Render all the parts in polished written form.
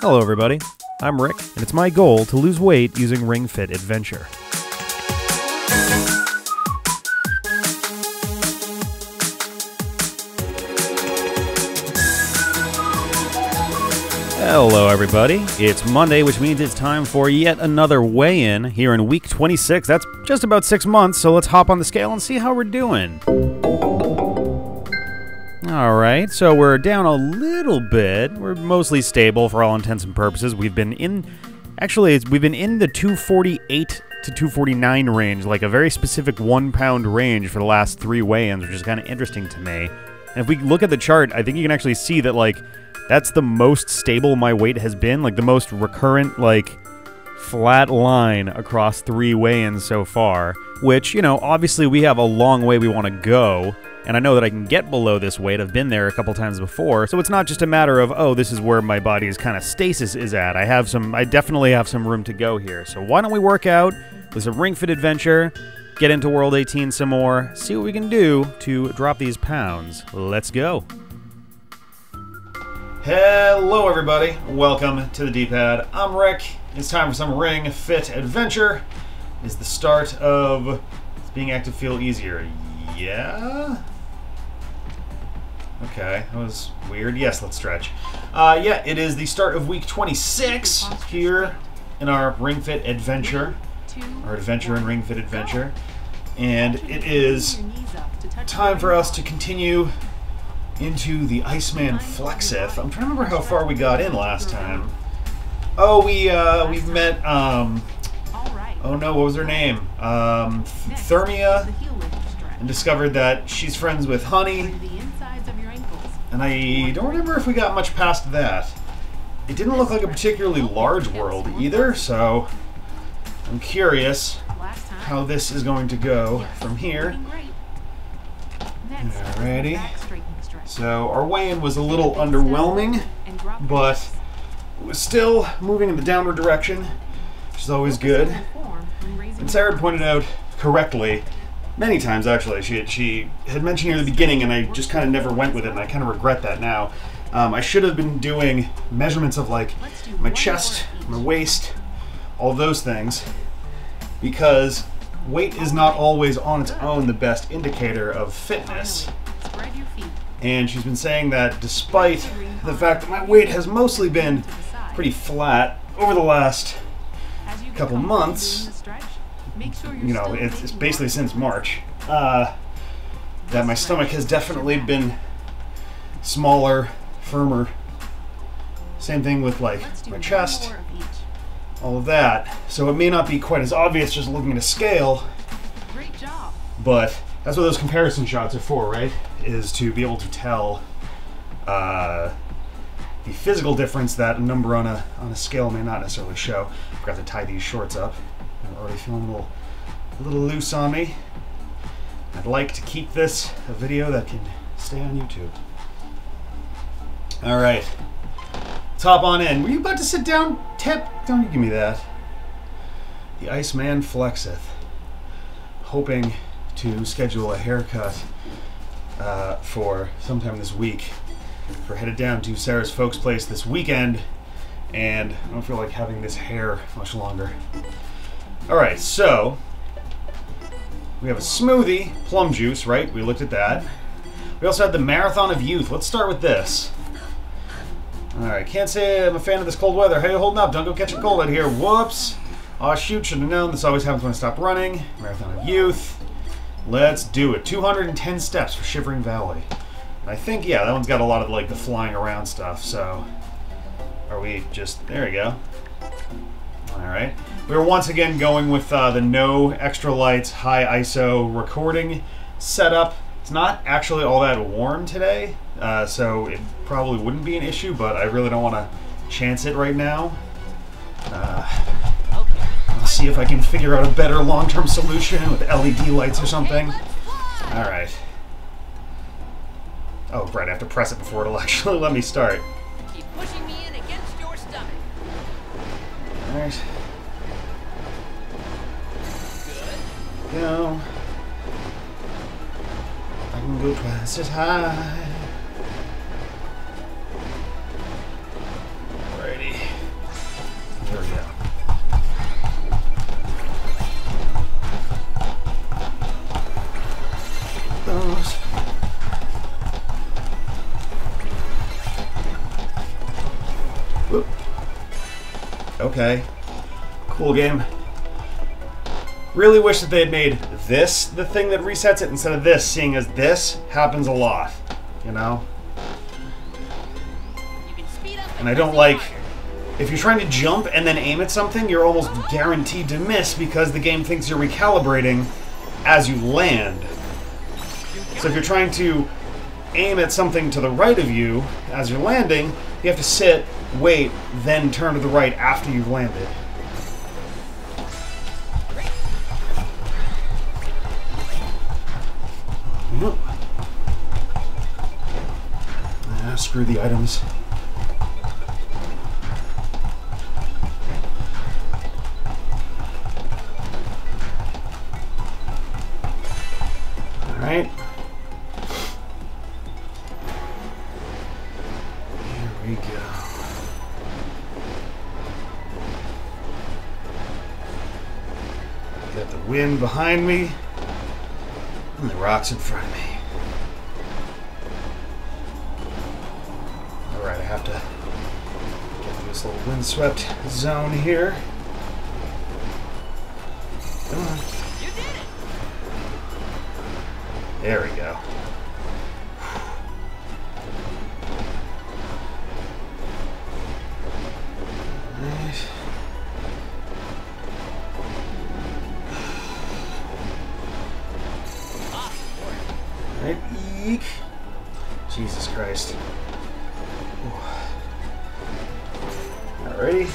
Hello everybody, I'm Rick, and it's my goal to lose weight using Ring Fit Adventure. Hello everybody, it's Monday, which means it's time for yet another weigh-in here in week 26. That's just about 6 months, so let's hop on the scale and see how we're doing. Alright, so we're down a little bit. We're mostly stable for all intents and purposes. We've been in the 248 to 249 range, like a very specific 1 pound range for the last 3 weigh-ins, which is kind of interesting to me. And if we look at the chart, I think you can actually see that, like, that's the most stable my weight has been, like the most recurrent, like, flat line across 3 weigh-ins so far, which, you know, obviously we have a long way we want to go. And I know that I can get below this weight. I've been there a couple times before. So it's not just a matter of, oh, this is where my body's kind of stasis is at. I definitely have some room to go here. So why don't we work out with some Ring Fit Adventure, get into World 18 some more, see what we can do to drop these pounds. Let's go. Hello, everybody. Welcome to the D-Pad. I'm Rick. It's time for some Ring Fit Adventure. Is the start of being active feel easier? Yeah? Okay, that was weird. Yes, let's stretch. Yeah, it is the start of week 26 here in our Ring Fit Adventure. Our adventure in Ring Fit Adventure. And it is time for us to continue into the Iceman Flexeth. I'm trying to remember how far we got in last time. Oh, we've met, oh no, what was her name? Thermia. And discovered that she's friends with Honey. And I don't remember if we got much past that. It didn't look like a particularly large world either, so I'm curious how this is going to go from here. Alrighty. So our weigh-in was a little underwhelming, but it was still moving in the downward direction, which is always good. And Sarah pointed out correctly, many times actually, she had mentioned near the beginning, and I just kind of never went with it, and I kind of regret that now. I should have been doing measurements of, like, my chest, my waist, all those things, because weight is not always on its own the best indicator of fitness. And she's been saying that despite the fact that my weight has mostly been pretty flat over the last couple months, you know, it's basically since March, that my stomach has definitely been smaller, firmer. Same thing with, like, my chest, all of that. So it may not be quite as obvious just looking at a scale, but that's what those comparison shots are for, right? Is to be able to tell the physical difference that a number on a scale may not necessarily show. I forgot to tie these shorts up. I'm already feeling a little loose on me. I'd like to keep this a video that can stay on YouTube. All right, let's hop on in. Were you about to sit down, Tip? Don't you give me that. The Iceman Flexeth. Hoping to schedule a haircut for sometime this week. We're headed down to Sarah's folks' place this weekend, and I don't feel like having this hair much longer. Alright, so we have a smoothie, plum juice, right? We looked at that. We also had the Marathon of Youth. Let's start with this. Alright, can't say I'm a fan of this cold weather. How you holding up? Don't go catch a cold out here. Whoops. Aw, shoot, should have known. This always happens when I stop running. Marathon of Youth. Let's do it. 210 steps for Shivering Valley. I think, yeah, that one's got a lot of, like, the flying around stuff, so are we just... There we go. Alright. We're once again going with the no extra lights, high ISO recording setup. It's not actually all that warm today, so it probably wouldn't be an issue, but I really don't want to chance it right now. Let's see if I can figure out a better long-term solution with LED lights or something. Alright. Oh, right, I have to press it before it'll actually let me start. Keep pushing me in against your stomach. Alright. Good. Go. I can go twice as high. Alrighty. Whoop. Okay. Cool game. Really wish that they had made this the thing that resets it instead of this, seeing as this happens a lot. You know? You can speed up And I don't like... If you're trying to jump and then aim at something, you're almost guaranteed to miss because the game thinks you're recalibrating as you land. So if you're trying to aim at something to the right of you as you're landing, you have to sit, wait, then turn to the right after you've landed. Yep. Ah, screw the items. Alright. Here we go. Got the wind behind me and the rocks in front of me. Alright, I have to get in this little windswept zone here. Come on. You did it. There we go. Right. Right, eek. Jesus Christ. Alrighty.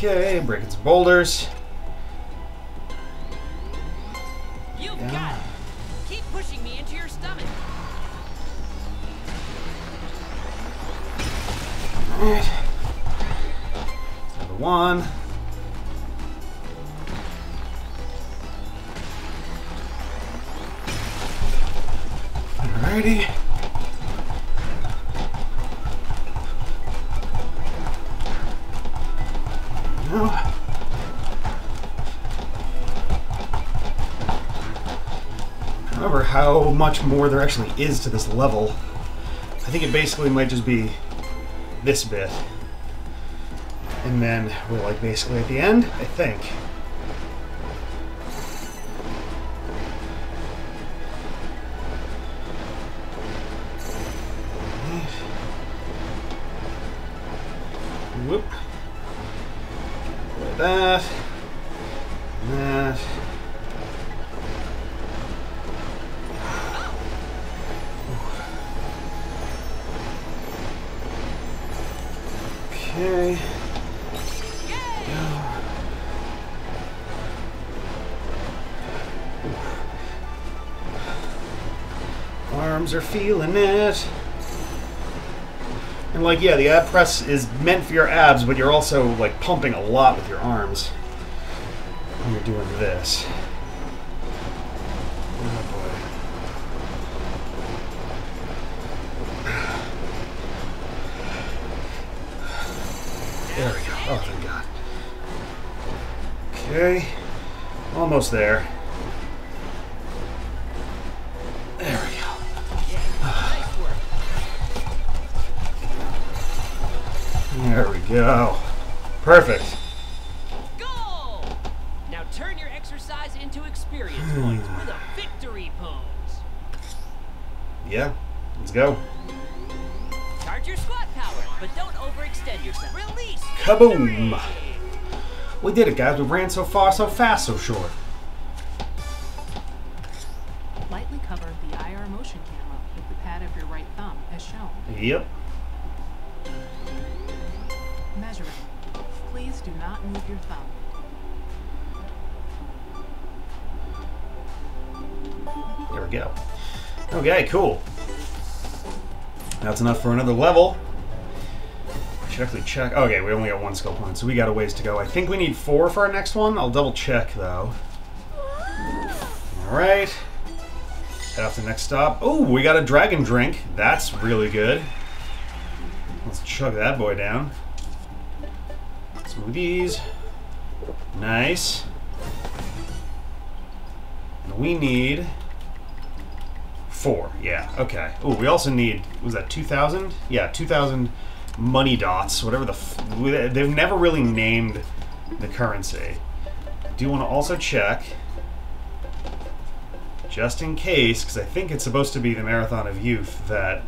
Okay, breaking some boulders. You've got it. Keep pushing me into your stomach. Alright. Number one. Alrighty. No. I don't remember how much more there actually is to this level. I think it basically might just be this bit. And then we're like basically at the end, I think. Whoop. Like that. And that. Okay. Arms are feeling it. And like, yeah, the ab press is meant for your abs, but you're also like pumping a lot with your arms when you're doing this. Oh boy. There we go. Oh, thank God. Okay. Almost there. There we go. There we go. Perfect. Go! Now turn your exercise into experience points with a victory pose. Yeah. Let's go. Charge your squat power, but don't overextend yourself. Release. Kaboom! Victory! We did it, guys. We ran so far, so fast, so short. Lightly cover the IR motion camera with the pad of your right thumb, as shown. Yep. Measuring. Please do not move your thumb. There we go. Okay, cool. That's enough for another level. I should actually check. Okay, we only got one skill point, so we got a ways to go. I think we need 4 for our next one. I'll double check, though. Alright. Head off to the next stop. Oh, we got a dragon drink. That's really good. Let's chug that boy down. Smoothies. Nice. we need 4. Yeah, okay. Oh, we also need, was that 2,000? Yeah, 2,000 money dots, whatever the... they've never really named the currency. I do want to also check, just in case, because I think it's supposed to be the Marathon of Youth that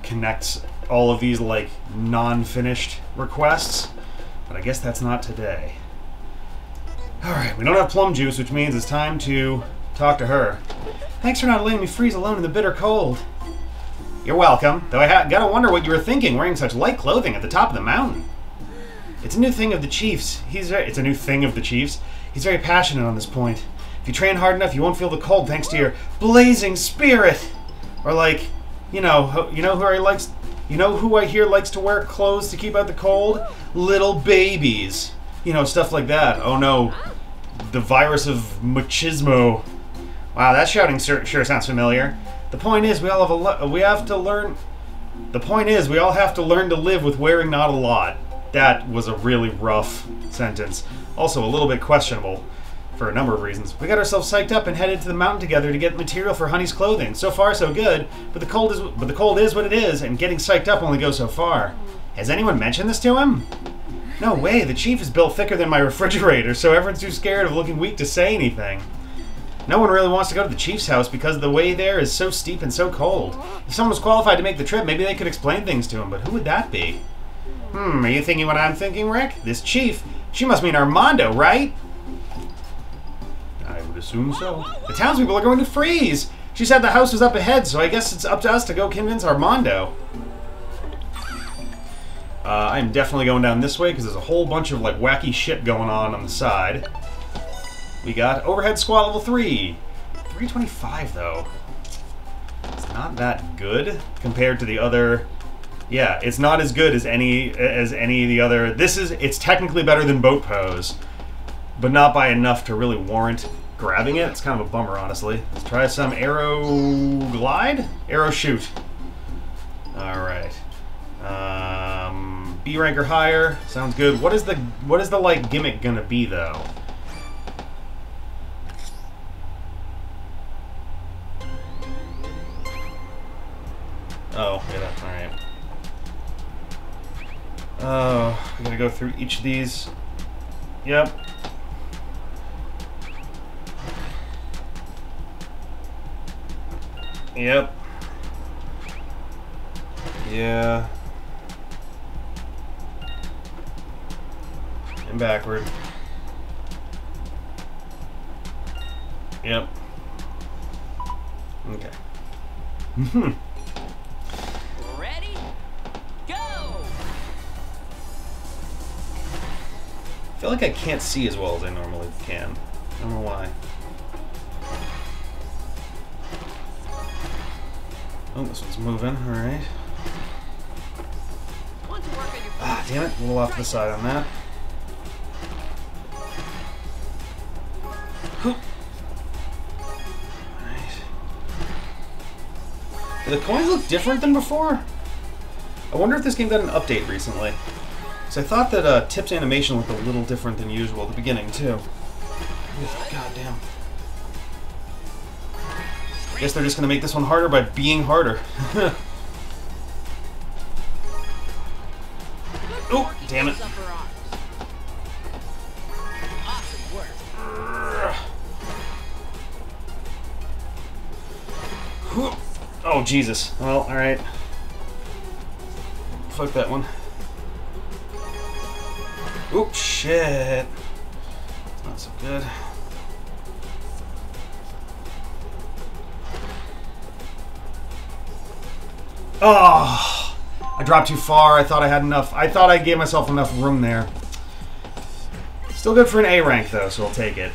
connects all of these, like, non-finished requests. But I guess that's not today. Alright, we don't have plum juice, which means it's time to talk to her. Thanks for not letting me freeze alone in the bitter cold. You're welcome, though I gotta wonder what you were thinking wearing such light clothing at the top of the mountain. It's a new thing of the Chief's. It's a new thing of the Chief's. He's very passionate on this point. If you train hard enough, you won't feel the cold thanks to your blazing spirit. Or like, you know who I hear likes to wear clothes to keep out the cold? Little babies. You know, stuff like that. Oh no, the virus of machismo. Wow, that shouting sure sounds familiar. The point is, we all have to learn to live with wearing not a lot. That was a really rough sentence. Also a little bit questionable for a number of reasons. We got ourselves psyched up and headed to the mountain together to get material for Honey's clothing. So far, so good. But the cold is what it is, and getting psyched up only goes so far. Has anyone mentioned this to him? No way. The Chief is built thicker than my refrigerator, so everyone's too scared of looking weak to say anything. No one really wants to go to the Chief's house because the way there is so steep and so cold. If someone was qualified to make the trip, maybe they could explain things to him, but who would that be? Are you thinking what I'm thinking, Rick? This Chief, she must mean Armando, right? I would assume so. The townspeople are going to freeze! She said the house was up ahead, so I guess it's up to us to go convince Armando. I'm definitely going down this way because there's a whole bunch of like wacky shit going on the side. We got overhead squat level 3. 325 though. It's not that good compared to the other. Yeah, it's not as good as any of the other. It's technically better than boat pose, but not by enough to really warrant grabbing it. It's kind of a bummer, honestly. Let's try some Aerochute. All right. B rank or higher. Sounds good. What is the like gimmick gonna be though? Oh, yeah, alright. Oh, we gotta go through each of these. Yep. Yep. Yeah. And backward. Yep. Okay. Ready? Go! I feel like I can't see as well as I normally can. I don't know why. Oh, this one's moving. Alright. Ah, damn it. A little off to the side on that. Do the coins look different than before? I wonder if this game got an update recently. Because I thought that Tip's animation looked a little different than usual at the beginning, too. God damn. I guess they're just going to make this one harder by being harder. Oh, damn it. Oh, Jesus. Well, alright. Fuck that one. Oop, shit. Not so good. Oh! I dropped too far. I thought I had enough. I thought I gave myself enough room there. Still good for an A rank, though, so I'll take it.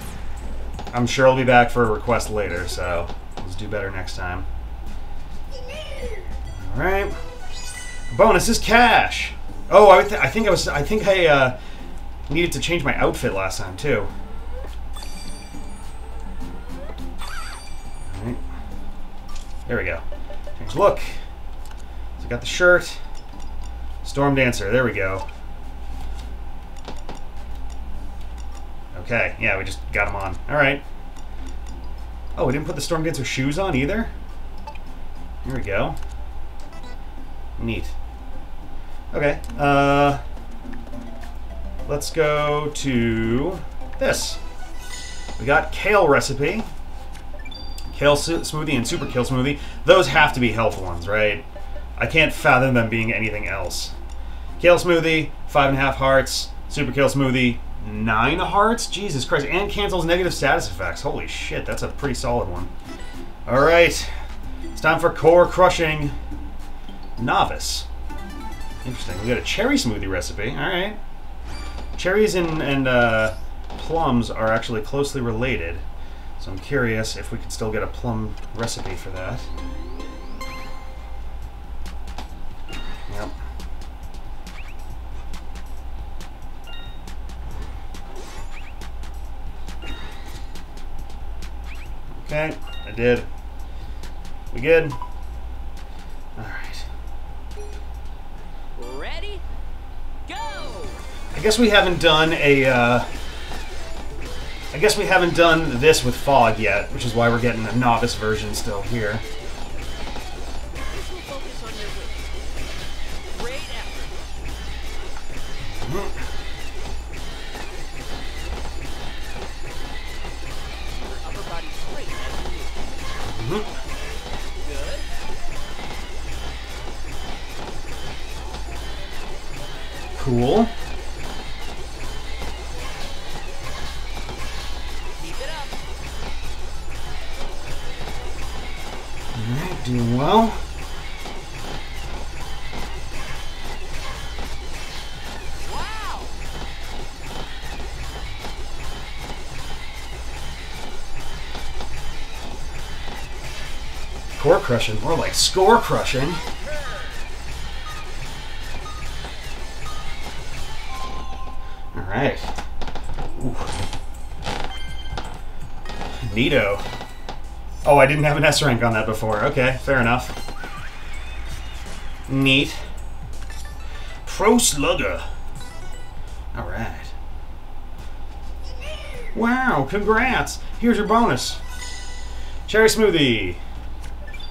I'm sure I'll be back for a request later, so let's do better next time. Alright. Bonus is cash! Oh, I think I needed to change my outfit last time, too. Alright. There we go. Change look. So I got the shirt. Storm Dancer, there we go. Okay, yeah, we just got him on. Alright. Oh, we didn't put the Storm Dancer shoes on either? Here we go. Neat. Okay, let's go to this. We got kale recipe. Kale smoothie and super kale smoothie. Those have to be health ones, right? I can't fathom them being anything else. Kale smoothie, 5.5 hearts. Super kale smoothie, 9 hearts? Jesus Christ. And cancels negative status effects. Holy shit, that's a pretty solid one. Alright. It's time for core crushing novice. Interesting. We got a cherry smoothie recipe. Alright. Cherries and plums are actually closely related. So I'm curious if we could still get a plum recipe for that. Yep. Okay, I did. We good? Alright. Ready? Go! I guess we haven't done a, I guess we haven't done this with fog yet, which is why we're getting a novice version still here. This will focus on your wrist. Great effort. Your upper body straight as you move. Good. Cool. Keep it up. Alright, doing well. Wow! Core crushing, more like score crushing. Alright. Ooh. Neato. Oh, I didn't have an S rank on that before. Okay, fair enough. Neat. Pro Slugger. Alright. Wow, congrats! Here's your bonus. Cherry smoothie.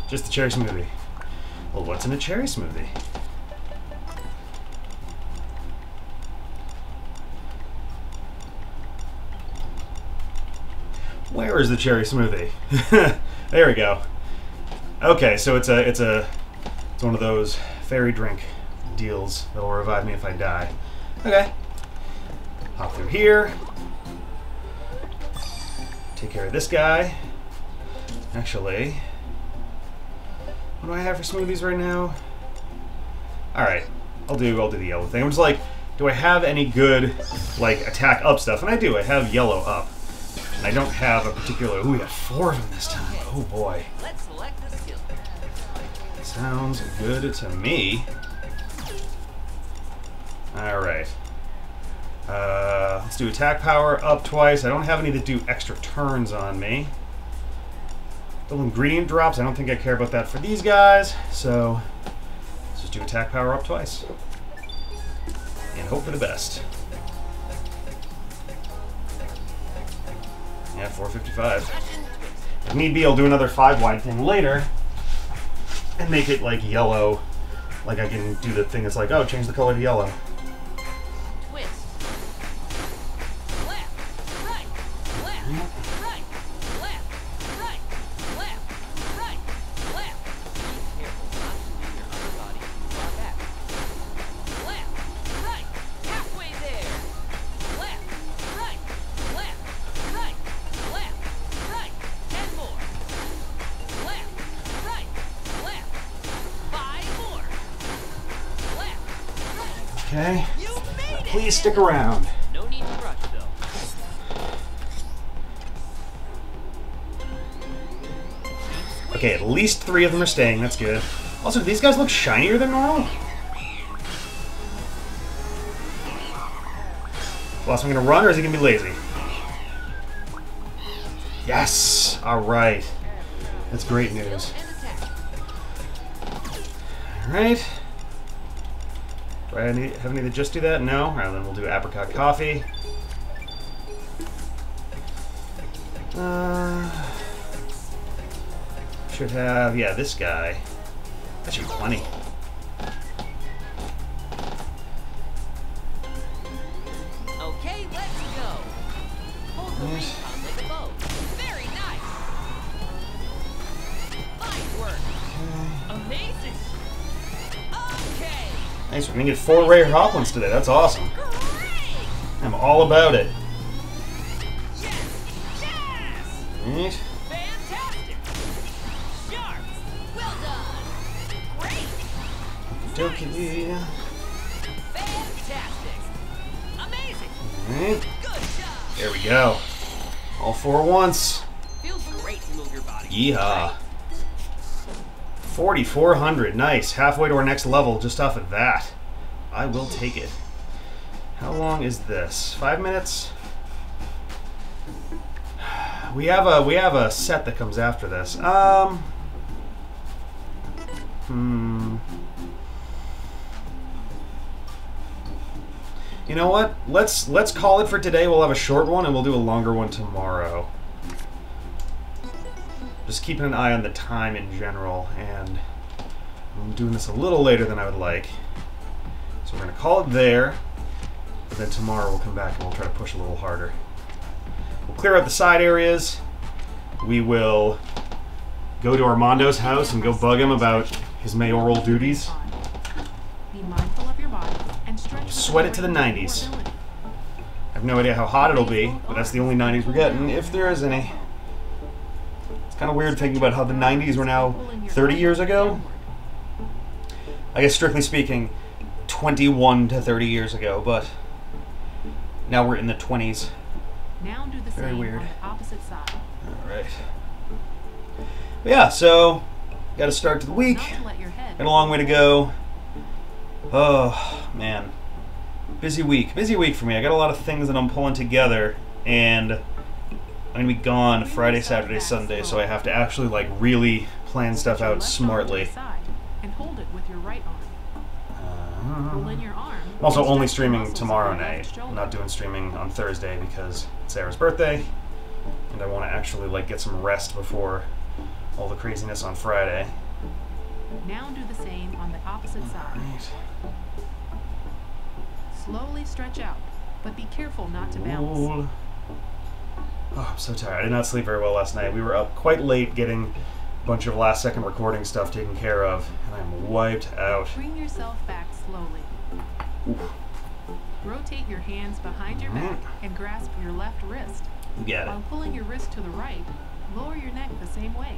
Just the cherry smoothie. Well, what's in a cherry smoothie? Where is the cherry smoothie? There we go. Okay, so it's one of those fairy drink deals that will revive me if I die. Okay. Hop through here. Take care of this guy. Actually, what do I have for smoothies right now? All right, I'll do the yellow thing. I'm just like, do I have any good like attack up stuff? And I do. I have yellow up. I don't have a particular... Ooh, we got 4 of them this time. Oh, boy. Let's select the skill. Sounds good to me. Alright. Let's do attack power up twice. I don't have any that do extra turns on me. Double ingredient drops. I don't think I care about that for these guys. So, let's just do attack power up twice. And hope for the best. Yeah, 455. If need be, I'll do another 5-wide thing later and make it like yellow. Like I can do the thing that's like, oh, change the color to yellow. Twist. Left, right, left, right, left, right, left, right, left. Be careful not to leave your upper body too far back. Left, right, halfway there. Left, right, left, right, left, right. 10 more. Left, right, left. 5 more. Left, right. Okay. You made it! Please stick around. No need to rush, though. Okay, at least 3 of them are staying. That's good. Also, do these guys look shinier than normal? Well, so I'm gonna run, or is he gonna be lazy? Yes! Alright. That's great news. And attack. Alright. Do I have any that just do that? No? Alright, then we'll do apricot coffee. should have, yeah, this guy. That should be plenty. Okay, let's go. Hold the recon like a bow. Very nice. Fine work. Amazing. Okay. Nice, we're gonna get 4 rare Hoplins today. That's awesome. Great. I'm all about it. Yes. Yes. Right. Fantastic. Sharp. Well done. Great. Dokie. Fantastic. Amazing. Right. Good job. There we go. All 4 at once. Feels great to move your body. Yeehaw. 4,400. Nice. Halfway to our next level just off of that. I will take it. How long is this? 5 minutes? We have a set that comes after this. You know what? Let's call it for today. We'll have a short one and we'll do a longer one tomorrow. Just keeping an eye on the time in general, and I'm doing this a little later than I would like. So we're going to call it there, but then tomorrow we'll come back and we'll try to push a little harder. We'll clear out the side areas. We will go to Armando's house and go bug him about his mayoral duties. Be mindful of your body and stretch. Sweat it to the 90s. I have no idea how hot it'll be, but that's the only 90s we're getting, if there is any. It's kind of weird thinking about how the 90s were now 30 years ago. I guess strictly speaking, 21 to 30 years ago, but now we're in the 20s. Now do the Very same weird. on the opposite side. Alright. Yeah, so, got to start to the week. Not to let your head Got a long way to go. Oh, man. Busy week. Busy week for me. I got a lot of things that I'm pulling together, and I'm going to be gone Friday, Saturday, Sunday, so I have to actually, like, really plan stuff Your out left arm to smartly. the side and hold it with your right arm. Pull in your arm. I'm also and only stretch the streaming muscles of tomorrow your left night. shoulder. I'm not doing streaming on Thursday because it's Sarah's birthday, and I want to actually, like, get some rest before all the craziness on Friday. Now do the same on the opposite side. Slowly stretch out, but be careful not to bounce. Ooh. Oh, I'm so tired. I did not sleep very well last night. We were up quite late getting a bunch of last-second recording stuff taken care of, and I'm wiped out. Bring yourself back slowly. Oof. Rotate your hands behind your back and grasp your left wrist. You get it. While pulling your wrist to the right, lower your neck the same way.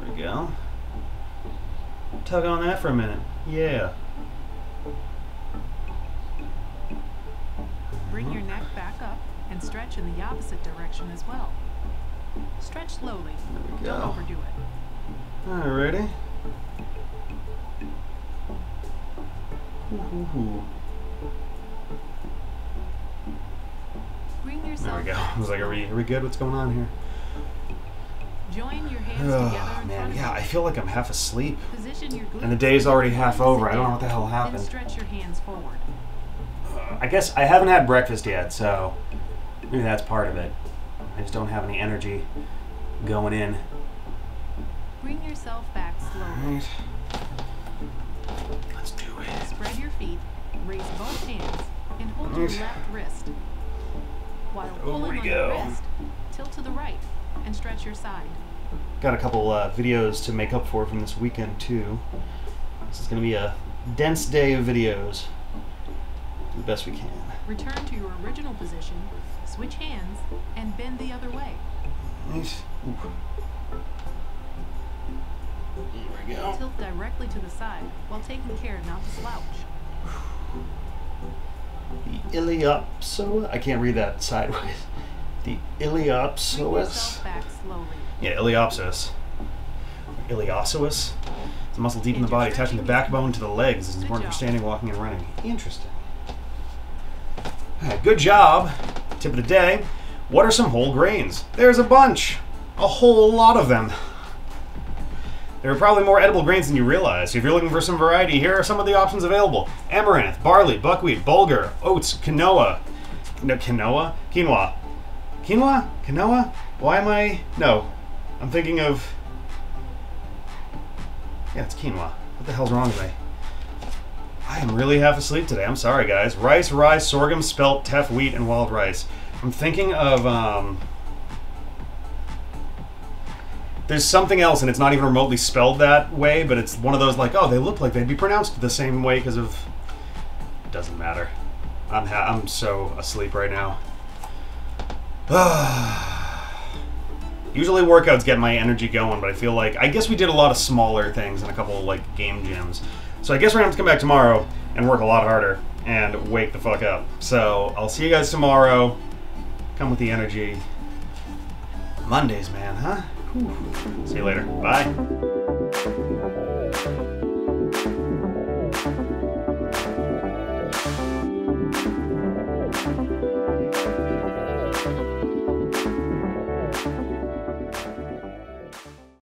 There we go. Tug on that for a minute. Yeah. Bring your neck back up and stretch in the opposite direction as well. Stretch slowly. There we Don't go. overdo it. Alrighty. Ooh. Bring yourself There we go. back I was like, are we good? What's going on here? Join your hands together Oh, in front man, of yeah, you. I feel like I'm half asleep. Position your glutes And the day's already and half sit over. I don't know down. what the hell Then happened. stretch your hands forward. I guess I haven't had breakfast yet, so maybe that's part of it. I just don't have any energy going in. Bring yourself back slowly. Alright. Let's do it. Spread your feet, raise both hands, and hold your Right. left wrist. While Over pulling we on your go. wrist, tilt to the right and stretch your side. Got a couple videos to make up for from this weekend, too. This is going to be a dense day of videos. Do the best we can. Return to your original position, switch hands, and bend the other way. Nice. Ooh. There we go. Tilt directly to the side while taking care not to slouch. The iliopsoas. I can't read that sideways. The Bring iliopsoas. yourself back slowly. Yeah, iliopsoas. Iliopsoas. It's a muscle deep in the body attaching the backbone to the legs. It's important for standing, walking, and running. Interesting. Alright, good job. Tip of the day. What are some whole grains? There's a bunch. A whole lot of them. There are probably more edible grains than you realize. So if you're looking for some variety, here are some of the options available. Amaranth, barley, buckwheat, bulgur, oats, quinoa. No, quinoa? Quinoa. Quinoa? Quinoa? Why am I... No. I'm thinking of... Yeah, it's quinoa. What the hell's wrong with me? I am really half asleep today. I'm sorry, guys. Rice, rye, sorghum, spelt, teff, wheat, and wild rice. I'm thinking of, there's something else, and it's not even remotely spelled that way, but it's one of those like, oh, they look like they'd be pronounced the same way because of... Doesn't matter. I'm so asleep right now. Usually workouts get my energy going, but I feel like... I guess we did a lot of smaller things and a couple of, like, game gyms. So I guess we're going to have to come back tomorrow and work a lot harder and wake the fuck up. So I'll see you guys tomorrow. Come with the energy. Mondays, man, huh? Whew. See you later. Bye.